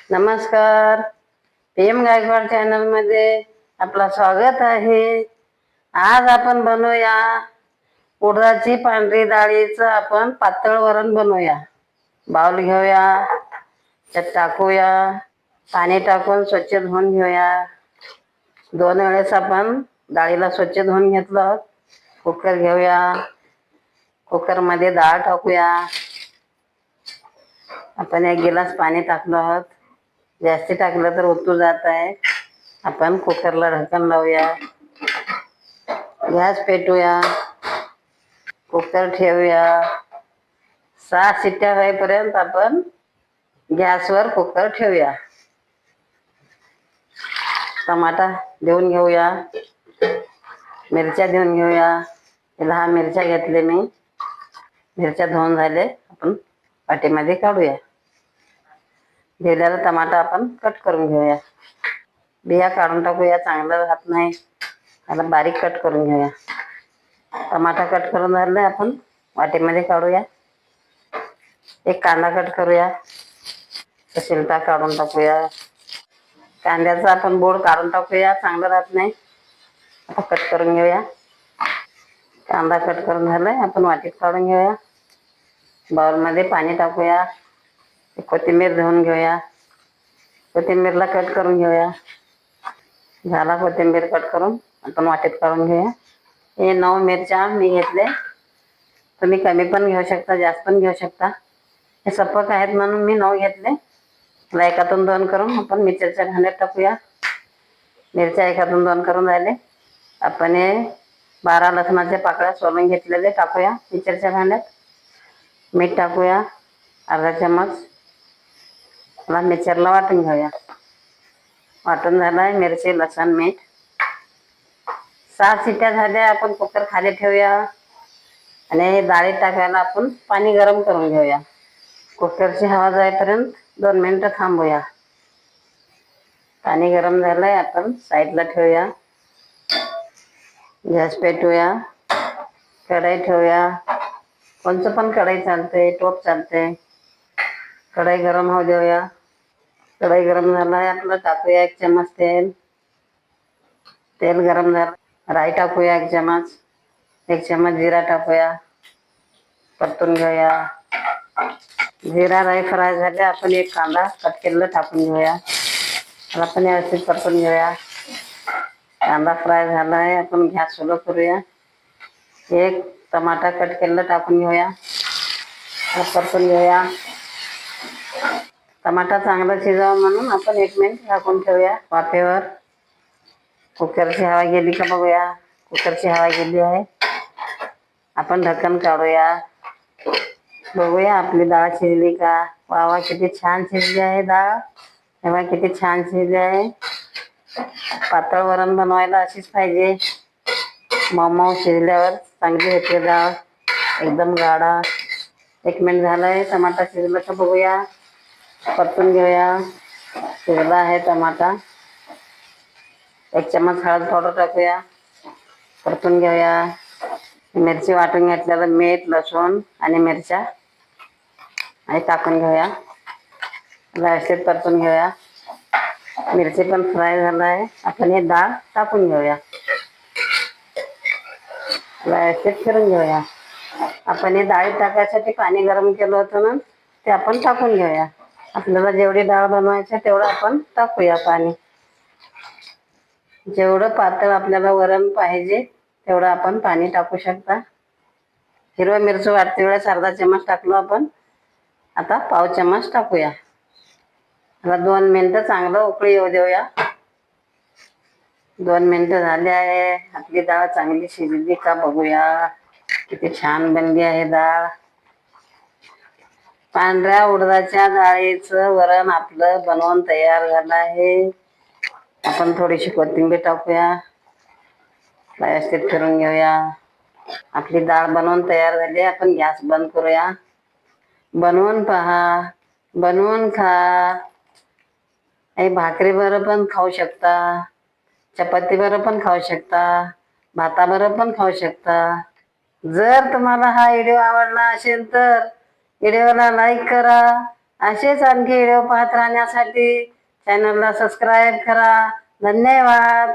नमस्कार. PM Gaikwad channel मध्ये आपला स्वागत आहे. आज आपण बनवूया उडदाची पांढरी डाळीचं आपण पातळ वरण बनवूया. बाउल घेऊया, त्यात टाकूया, पाणी टाकून स्वच्छ धुवून घेऊया. 2 वेळेस आपण डाळीला स्वच्छ धुवून घेतलं. कुकर घेऊया, कुकर मध्ये डाळ टाकूया. आपण 1 गिलास पाणी टाकलं आहोत. जास्ती टाकलं तर उतू जात आहे. आपण कुकरला ढक्कन लावूया, गॅस पेटूया, कुकर ठेवूया. 6 शिट्ट्या होईपर्यंत आपण गॅसवर कुकर ठेवूया. टमाटा देऊन घेऊया, मिरच्या देऊन घेऊया. 10 मिरच्या घेतले मी. मिरच्या धुवून झाले, आपण वाटीमध्ये काढूया. दिलेला टमाटा आपण कट करून घेऊया. बिया काढून टाकूया, चांगलं राहत नाही. त्याला बारीक कट करून घेऊया. टमाटा कट करून झाले, आपण वाटीमध्ये काढूया. 1 कांदा कट करूया, शिलटा काढून टाकूया. कांद्याचा आपण बोड काढून टाकूया, चांगलं राहत नाही. आता कट करून घेऊया. कांदा कट करून झालाय, आपण वाटीत काढून घेऊया. बाउलमध्ये पाणी टाकूया. कोथिंबीर धुवून घेऊया. कोथिंबीरला कट करून घेऊया. झाला कोथिंबीर कट करून, आपण वाटीत काढून घेऊया. हे 9 मिरच्या मी घेतले. तुम्ही कमी पण घेऊ शकता, जास्त पण घेऊ शकता. हे सपक आहेत म्हणून मी 9 घेतले. मला 1तून 2 करून आपण मिरच्याच्या घाण्यात टाकूया. मिरच्या 1तून 2 करून झाले. आपण हे 12 लसणाच्या पाकळ्या सोलून घेतलेले टाकूया मिरच्याच्या घाण्यात. मीठ टाकूया अर्धा चमच. मला मिक्सरला वाटून घेऊया. वाटून झालाय मिरची, लसण, मीठ. 6 शिट्ट्या झाल्या. आपण कुकर खाली ठेवूया आणि डाळीत टाकायला आपण पाणी गरम करून घेऊया. कुकरची हवा जाईपर्यंत 2 मिनिटं थांबूया. पाणी गरम झालंय, आपण साईडला ठेवूया. गॅस पेटूया, कढई ठेवूया. कोणचं पण कढई चालते, टोप चालते. कढई गरम होऊ देऊया. कढई गरम झालाय, आपलं टाकूया 1 चमच तेल. तेल गरम झालं, राई टाकूया 1 चमच. 1 चमच जिरा टाकूया. परतून घेऊया. जिरा राई फ्राय झाले, आपण 1 कांदा कट केलेला टाकून घेऊया. आपण व्यवस्थित परतून घेऊया. कांदा फ्राय झालाय, आपण गॅस सुरू करूया. 1 टमाटा कट केलेला टाकून घेऊया. परतून घेऊया. टमाटा चांगला शिजावा म्हणून आपण 1 मिनिट झाकून ठेवूया वाफेवर. कुकरची हवा गेली का बघूया. कुकरची हवा गेली आहे. आपण ढक्कन काढूया. बघूया आपली डाळ शिजली का. वा किती छान शिजली आहे डाळ. तेव्हा किती छान शिजली आहे. पातळ वरण बनवायला अशीच पाहिजे. मऊ शिजल्यावर चांगली होते डाळ, एकदम गाढा. 1 मिनिट झालंय. टमाटा शिजला का बघूया. परतून घेऊया. शिजला आहे टमाटा. 1 चमच हळद पावडर टाकूया. परतून घेऊया. मिरची वाटून घेतलेलं मीठ, लसूण आणि मिरच्या आणि टाकून घेऊया. व्यवस्थित परतून घेऊया. मिरची पण फ्राय झाला आहे. आपण हे डाळ टाकून घेऊया. व्यवस्थित फिरून घेऊया. आपण हे डाळी टाकायसाठी पाणी गरम केलं होतं ना, ते आपण टाकून घेऊया. आपल्याला जेवढी डाळ बनवायची तेवढं आपण टाकूया पाणी. जेवढं पातळ आपल्याला वरण पाहिजे तेवढं आपण पाणी टाकू शकता. हिरवा मिरची वाटते वेळेस अर्धा चमच टाकलो आपण. आता पाव चमच टाकूया. आता 2 मिनिटं चांगलं उकळी येऊ देऊया. 2 मिनिटं झाले आहे. आपली डाळ चांगली शिजली का बघूया. किती छान बनली आहे डाळ. पांढऱ्या उडदाच्या डाळीचं वरण आपलं बनवून तयार झालं आहे. आपण थोडीशी कोथिंबीर टाकूया. व्यवस्थित फिरून घेऊया. आपली डाळ बनवून तयार झाली. आपण गॅस बंद करूया. बनवून पहा, बनवून खा. भाकरीबरोबर पण खाऊ शकता, चपातीबरोबर पण खाऊ शकता, भाताबरोबर पण खाऊ शकता. जर तुम्हाला हा व्हिडिओ आवडला असेल तर व्हिडिओला लाईक करा, असेच आणखी व्हिडिओ पाहत राहण्यासाठी चॅनलला सबस्क्राईब करा. धन्यवाद.